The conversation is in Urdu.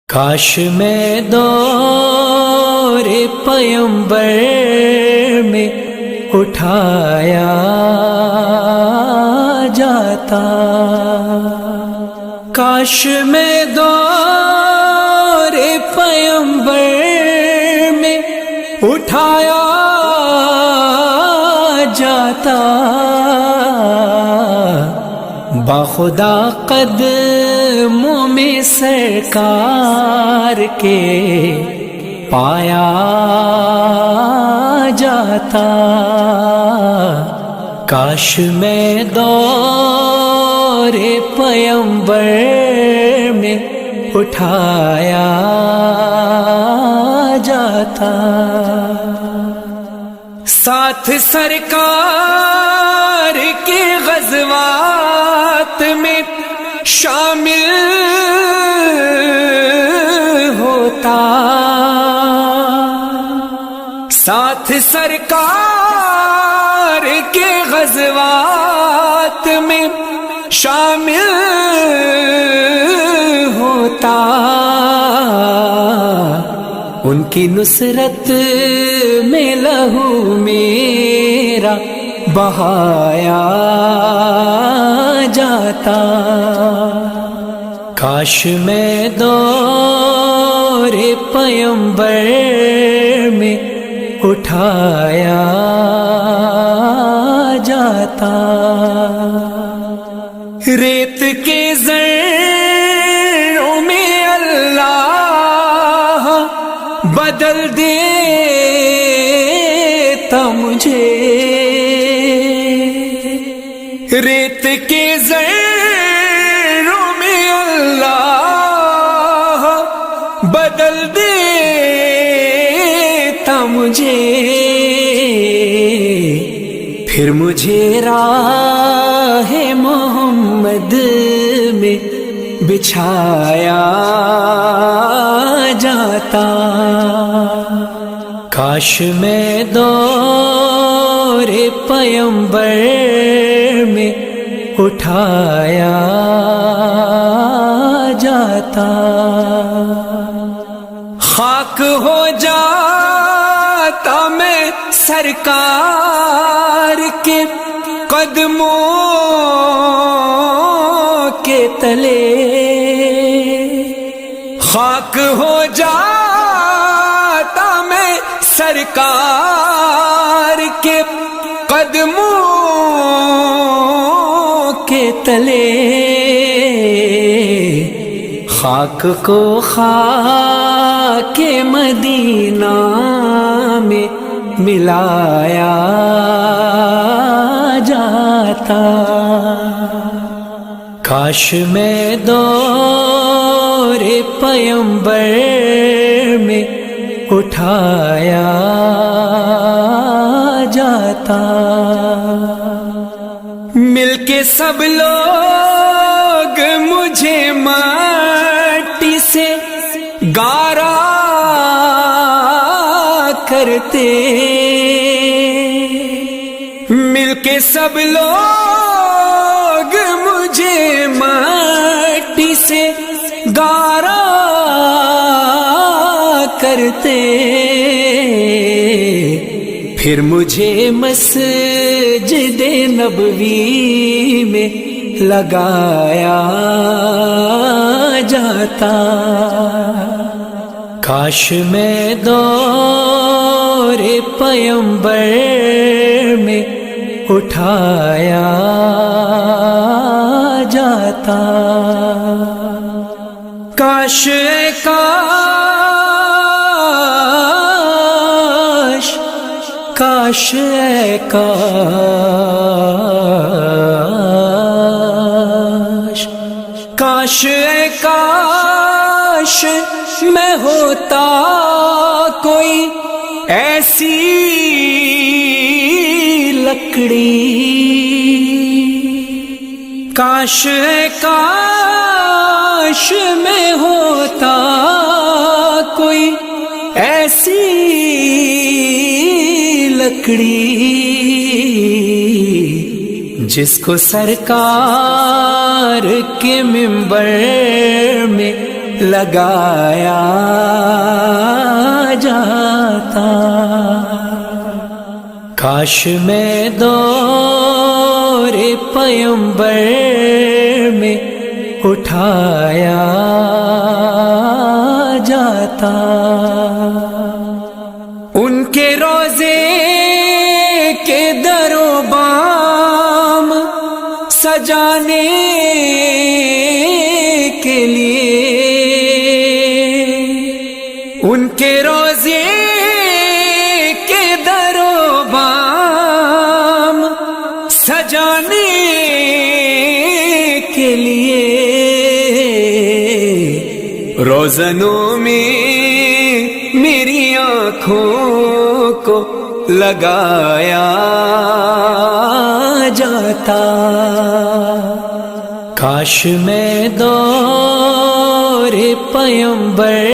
کاش میں دور پیمبر میں اٹھایا جاتا، کاش میں دور پیمبر میں اٹھایا جاتا، باخدا قدموں میں سرکار کے پایا جاتا، کاش میں دور پیمبر میں اٹھایا جاتا، ساتھ سرکار کے غزوات میں شامل ہوتا، ساتھ سرکار کے غزوات میں شامل ہوتا، ان کی نصرت میں لہو میرا بہایا جاتا، کاش میں دور پیمبر میں اٹھایا جاتا، ریت کے ذروں میں اللہ بدل دیتا مجھے، ریت کے ذروں میں اللہ بدل دیتا مجھے، پھر مجھے راہ محمد میں بچھایا جاتا، کاش میں دور پیمبر میں اٹھایا جاتا، خاک ہو جاتا میں سرکار کے قدموں کے تلے، خاک ہو جاتا میں سرکار کے قدموں کے تلے، خاک کو خاک مدینہ میں ملایا جاتا، کاش میں دور پیمبر میں اٹھایا جاتا، مل کے سب لوگ مجھے مٹی سے گارا کرتے، مل کے سب لوگ مجھے مٹی سے گارا کرتے، پھر مجھے مسجد نبوی میں لگایا جاتا، کاش میں دور پیمبر میں اٹھایا جاتا، کاش کاش کاش کاش کاش کاش میں ہوتا کوئی ایسی لکڑی، کاش کاش میں ہوتا کوئی ایسی لکڑی، جس کو سرکار کے منبر میں لگایا جاتا. کاش میں دور پیمبر میں اٹھایا جاتا. ان کے روزے کے در و بام سجانے کے لیے، ان کے روزے کے در و بام سجانے کے لیے روزنوں میں میری آنکھوں کو لگایا جاتا. کاش میں دور پیمبر